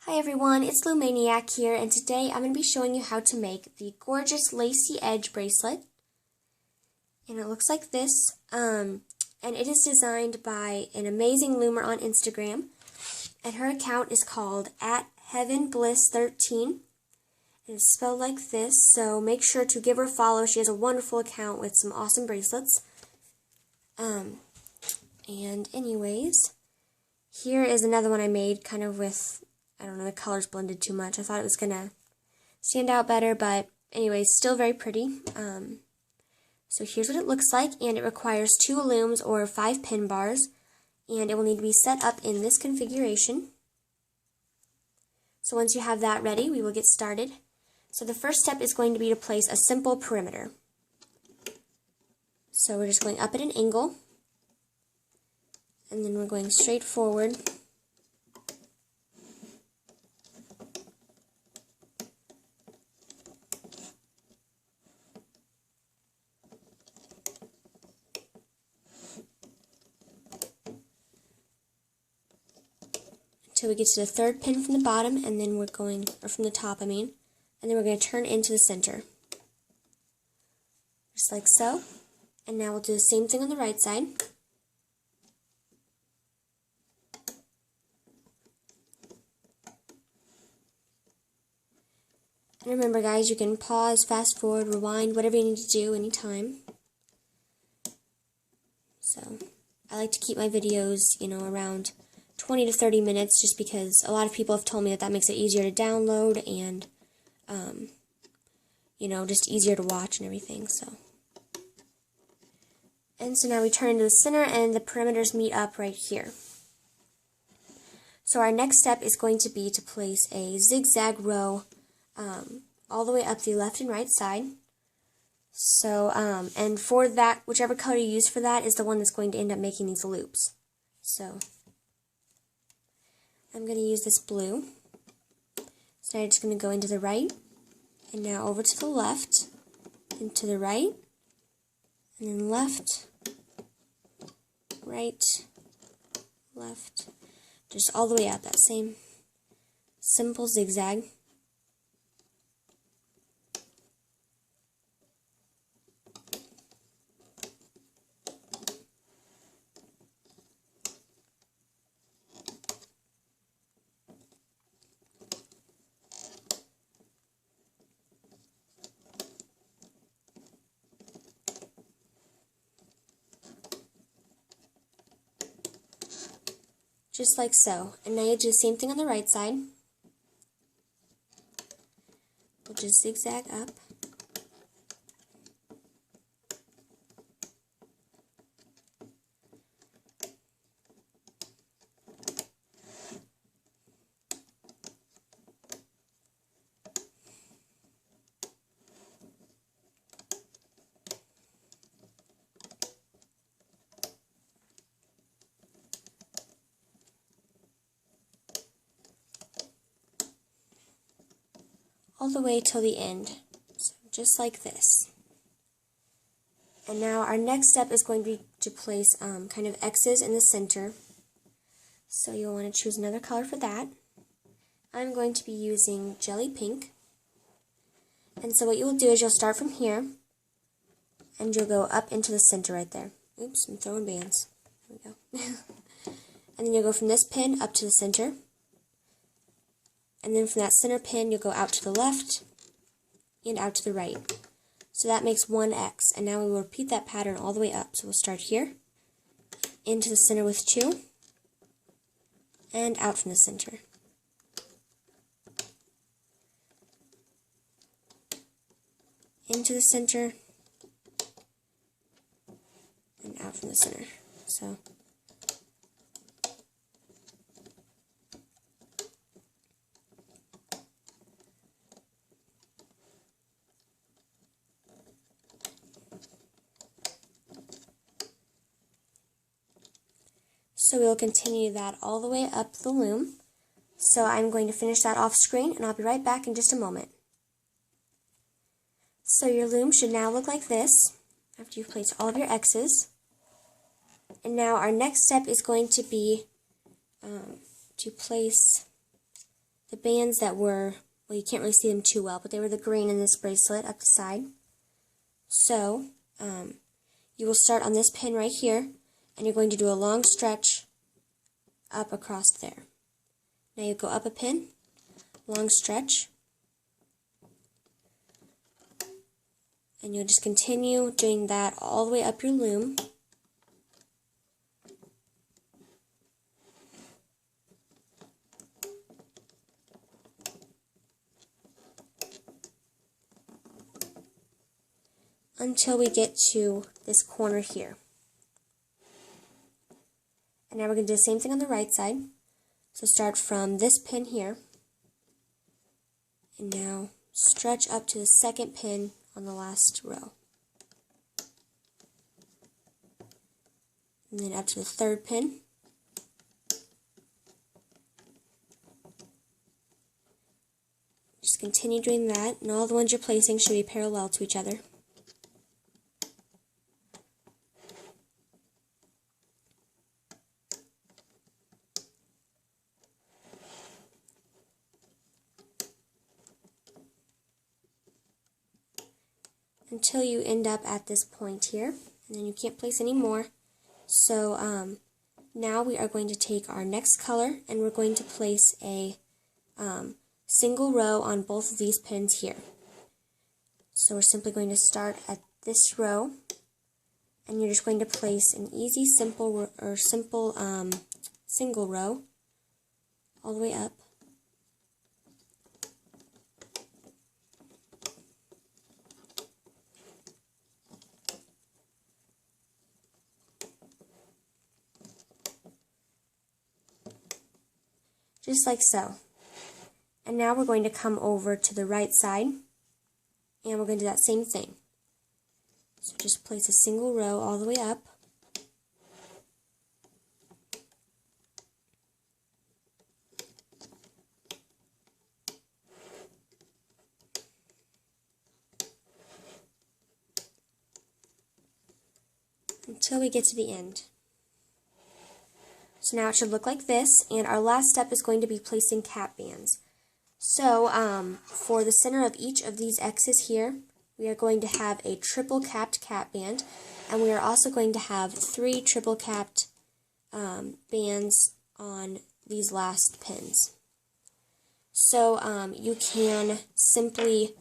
Hi everyone, it's Loom here, and today I'm going to be showing you how to make the gorgeous lacy edge bracelet. And it looks like this, and it is designed by an amazing loomer on Instagram, and her account is called @HeavenBliss13, and it's spelled like this, so make sure to give her a follow. She has a wonderful account with some awesome bracelets. And anyways, here is another one I made kind of with, I don't know, the colors blended too much. I thought it was going to stand out better, but anyways, still very pretty. So here's what it looks like, and it requires 2 looms or 5 pin bars, and it will need to be set up in this configuration. So once you have that ready, we will get started. So the first step is going to be to place a simple perimeter. So we're just going up at an angle, and then we're going straight forward. Until we get to the 3rd pin from the bottom, and then we're going, or from the top I mean, and then we're going to turn into the center. Just like so. And now we'll do the same thing on the right side. And remember guys, you can pause, fast forward, rewind, whatever you need to do anytime. So, I like to keep my videos, around 20 to 30 minutes, just because a lot of people have told me that makes it easier to download and, just easier to watch and everything, so. And so now we turn into the center and the perimeters meet up right here. So our next step is going to be to place a zigzag row all the way up the left and right side. So, and for that, whichever color you use for that is the one that's going to end up making these loops. So, I'm going to use this blue. So now I'm just going to go into the right, and now over to the left, and to the right, and then left, right, left, just all the way out, that same simple zigzag. Just like so. And now you do the same thing on the right side. We'll just zigzag up. All the way till the end, so just like this. And now our next step is going to be to place kind of X's in the center. So you'll want to choose another color for that. I'm going to be using jelly pink. And so what you'll do is you'll start from here, and you'll go up into the center right there. Oops, I'm throwing bands. There we go. And then you'll go from this pin up to the center. And then from that center pin, you'll go out to the left and out to the right. So that makes 1 X. And now we will repeat that pattern all the way up. So we'll start here, into the center with 2, and out from the center. Into the center, and out from the center. So we'll continue that all the way up the loom. So I'm going to finish that off screen, and I'll be right back in just a moment. So your loom should now look like this after you've placed all of your X's. And now our next step is going to be to place the bands that were, well, you can't really see them too well, but they were the green in this bracelet up the side. So, you will start on this pin right here, and you're going to do a long stretch up across there. Now you go up a pin, long stretch, and you'll just continue doing that all the way up your loom. Until we get to this corner here. And now we're going to do the same thing on the right side. So start from this pin here, and now stretch up to the second pin on the last row. And then up to the third pin. Just continue doing that, and all the ones you're placing should be parallel to each other. Until you end up at this point here, and then you can't place any more. So now we are going to take our next color, and we're going to place a single row on both of these pins here. So we're simply going to start at this row, and you're just going to place an easy simple single row all the way up. Just like so. And now we're going to come over to the right side, and we're going to do that same thing. So just place a single row all the way up. Until we get to the end. So now it should look like this, and our last step is going to be placing cap bands. So for the center of each of these X's here, we are going to have a triple capped cap band, and we are also going to have 3 triple capped bands on these last pins. So you can simply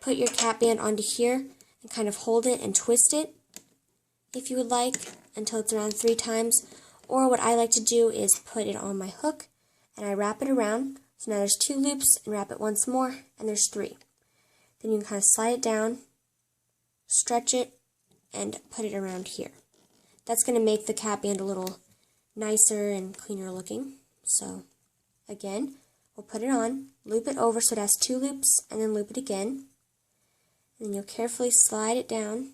put your cap band onto here and kind of hold it and twist it, if you would like, until it's around 3 times. Or what I like to do is put it on my hook, and I wrap it around. So now there's 2 loops, and wrap it once more, and there's 3. Then you can kind of slide it down, stretch it, and put it around here. That's going to make the cap band a little nicer and cleaner looking. So again, we'll put it on, loop it over so it has 2 loops, and then loop it again. And then you'll carefully slide it down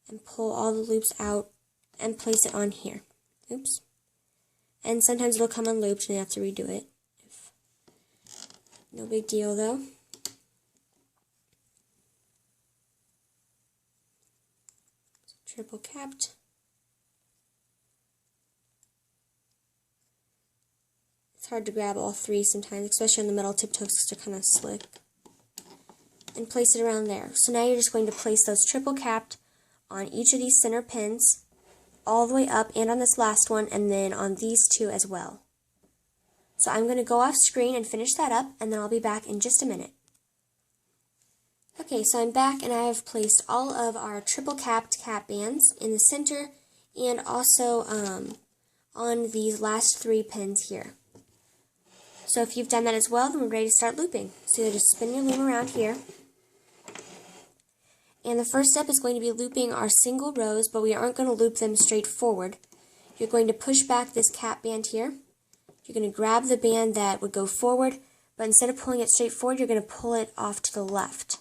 and pull all the loops out and place it on here. Oops. And sometimes it'll come unlooped and you have to redo it. No big deal though. So triple capped. It's hard to grab all 3 sometimes, especially on the metal tip toes because they're kind of slick. And place it around there. So now you're just going to place those triple capped on each of these center pins, all the way up, and on this last one, and then on these 2 as well. So I'm going to go off screen and finish that up, and then I'll be back in just a minute. Okay, so I'm back, and I have placed all of our triple capped cap bands in the center, and also on these last 3 pins here. So if you've done that as well, then we're ready to start looping. So you'll just spin your loom around here. And the first step is going to be looping our single rows, but we aren't going to loop them straight forward. You're going to push back this cap band here. You're going to grab the band that would go forward, but instead of pulling it straight forward, you're going to pull it off to the left.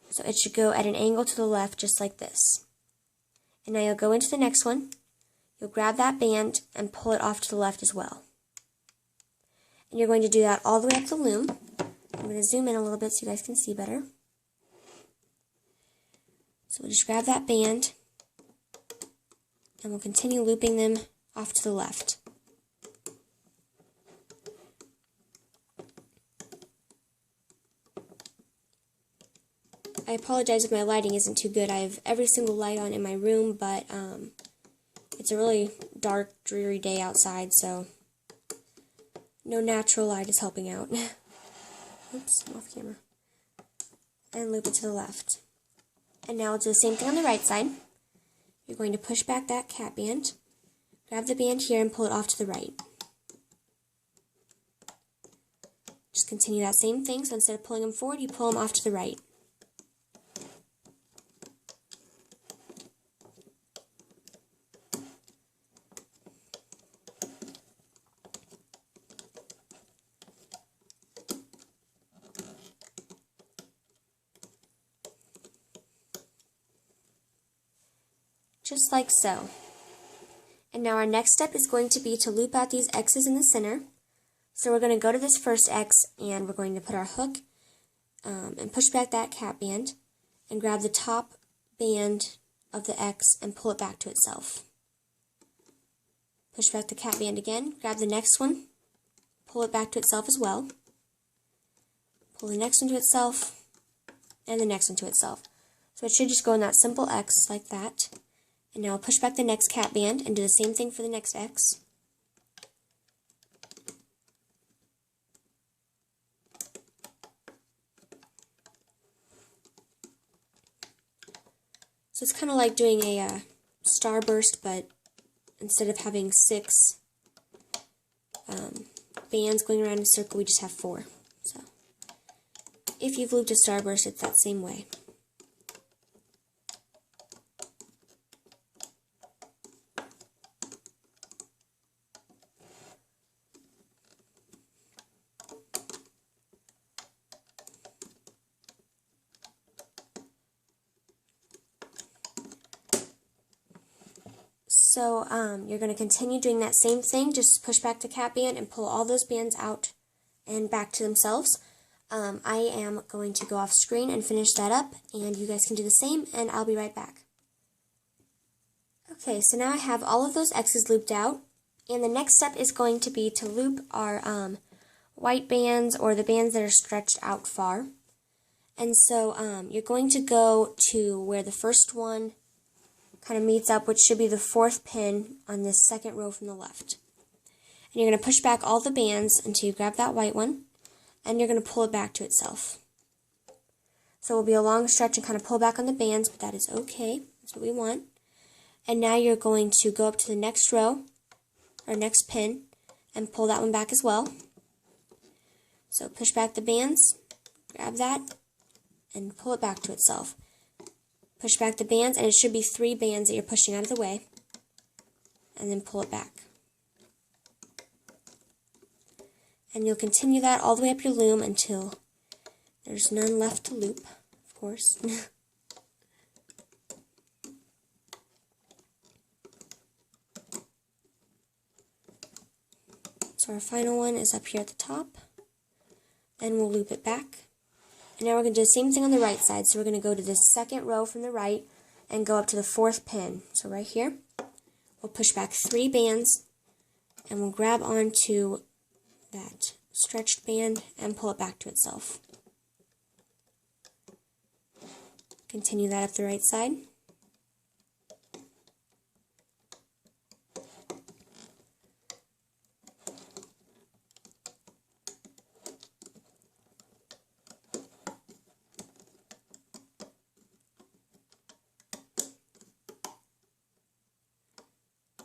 So it should go at an angle to the left, just like this. And now you'll go into the next one. You'll grab that band and pull it off to the left as well. And you're going to do that all the way up the loom. I'm going to zoom in a little bit so you guys can see better. So we'll just grab that band, and we'll continue looping them off to the left. I apologize if my lighting isn't too good. I have every single light on in my room, but it's a really dark, dreary day outside, so no natural light is helping out. Oops, I'm off camera. And loop it to the left. And now we'll do the same thing on the right side. You're going to push back that cap band, grab the band here and pull it off to the right. Just continue that same thing, so instead of pulling them forward, you pull them off to the right. Just like so. And now our next step is going to be to loop out these X's in the center. So we're going to go to this first X and we're going to put our hook and push back that cap band and grab the top band of the X and pull it back to itself. Push back the cap band again, grab the next one, pull it back to itself as well. Pull the next one to itself and the next one to itself. So it should just go in that simple X like that. And now I'll push back the next cap band and do the same thing for the next X. So it's kind of like doing a starburst, but instead of having 6 bands going around in a circle, we just have 4. So if you've looped a starburst, it's that same way. So you're going to continue doing that same thing, just push back the cap band and pull all those bands out and back to themselves. I am going to go off screen and finish that up, and you guys can do the same, and I'll be right back. Okay, so now I have all of those X's looped out, and the next step is going to be to loop our white bands or the bands that are stretched out far. And so you're going to go to where the first one kind of meets up, which should be the 4th pin on this second row from the left. And you're going to push back all the bands until you grab that white one, and you're going to pull it back to itself. So it will be a long stretch and kind of pull back on the bands, but that is okay. That's what we want. And now you're going to go up to the next row, or next pin, and pull that one back as well. So push back the bands, grab that, and pull it back to itself. Push back the bands, and it should be 3 bands that you're pushing out of the way, and then pull it back. And you'll continue that all the way up your loom until there's none left to loop, of course. So our final one is up here at the top, and we'll loop it back. And now we're going to do the same thing on the right side. So we're going to go to this second row from the right and go up to the 4th pin. So right here, we'll push back 3 bands and we'll grab onto that stretched band and pull it back to itself. Continue that up the right side.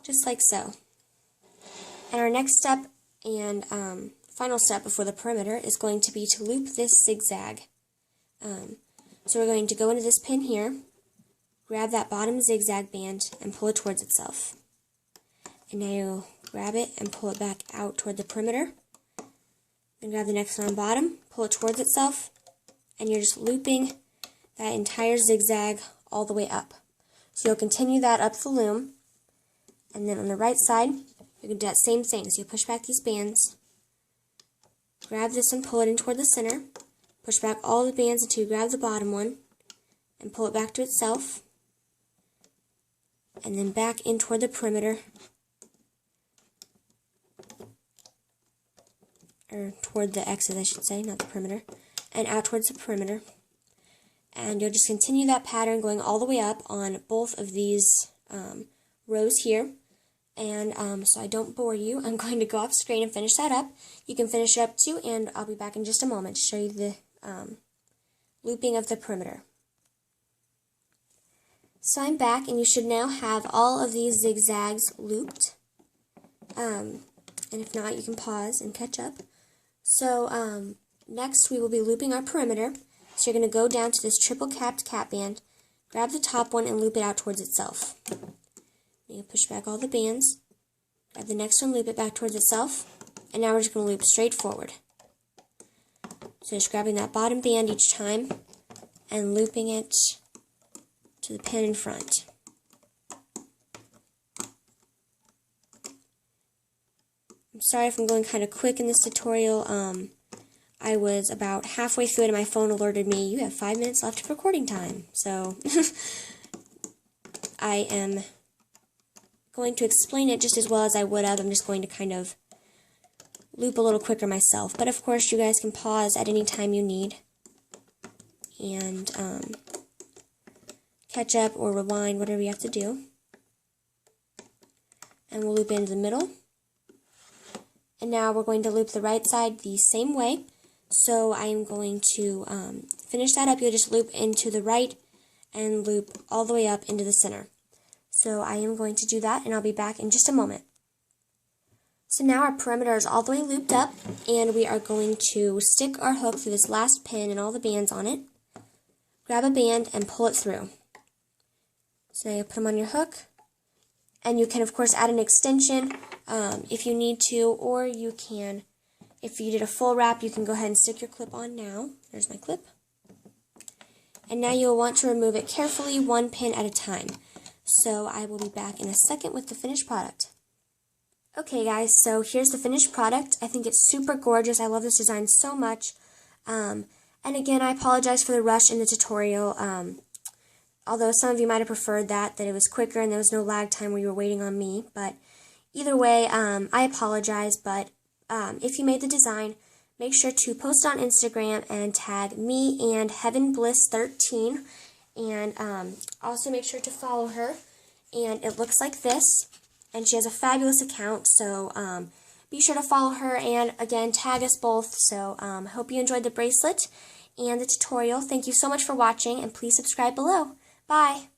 Just like so. And our next step and final step before the perimeter is going to be to loop this zigzag. So we're going to go into this pin here, grab that bottom zigzag band and pull it towards itself. And now you'll grab it and pull it back out toward the perimeter. Then grab the next one on bottom, pull it towards itself, and you're just looping that entire zigzag all the way up. So you'll continue that up the loom. And then on the right side, you're going to do that same thing. So you push back these bands, grab this and pull it in toward the center, push back all the bands until you grab the bottom one, and pull it back to itself, and then back in toward the perimeter, or toward the X's I should say, not the perimeter, and out towards the perimeter. And you'll just continue that pattern going all the way up on both of these rows here. And so I don't bore you, I'm going to go off screen and finish that up. You can finish it up too, and I'll be back in just a moment to show you the looping of the perimeter. So I'm back, and you should now have all of these zigzags looped. And if not, you can pause and catch up. So next we will be looping our perimeter. So you're going to go down to this triple capped cap band, grab the top one and loop it out towards itself. You push back all the bands, grab the next one, loop it back towards itself, and now we're just going to loop straight forward. So just grabbing that bottom band each time and looping it to the pin in front. I'm sorry if I'm going kind of quick in this tutorial. I was about halfway through it and my phone alerted me, you have 5 minutes left of recording time. So I am going to explain it just as well as I would have. I'm just going to kind of loop a little quicker myself. But of course you guys can pause at any time you need and catch up or rewind, whatever you have to do. And we'll loop into the middle. And now we're going to loop the right side the same way. So I am going to finish that up. You'll just loop into the right and loop all the way up into the center. So I am going to do that, and I'll be back in just a moment. So now our perimeter is all the way looped up, and we are going to stick our hook through this last pin and all the bands on it. Grab a band and pull it through. So now you put them on your hook, and you can of course add an extension if you need to, or you can, if you did a full wrap, you can go ahead and stick your clip on now. There's my clip. And now you'll want to remove it carefully, one pin at a time. So I will be back in a second with the finished product. Okay guys, so here's the finished product. I think it's super gorgeous. I love this design so much. And again, I apologize for the rush in the tutorial. Although some of you might have preferred that it was quicker and there was no lag time where you were waiting on me. But either way, I apologize. But if you made the design, make sure to post on Instagram and tag me and HeavenBliss13. And also make sure to follow her. And it looks like this. And she has a fabulous account, so be sure to follow her. And again, tag us both. So hope you enjoyed the bracelet and the tutorial. Thank you so much for watching, and please subscribe below. Bye!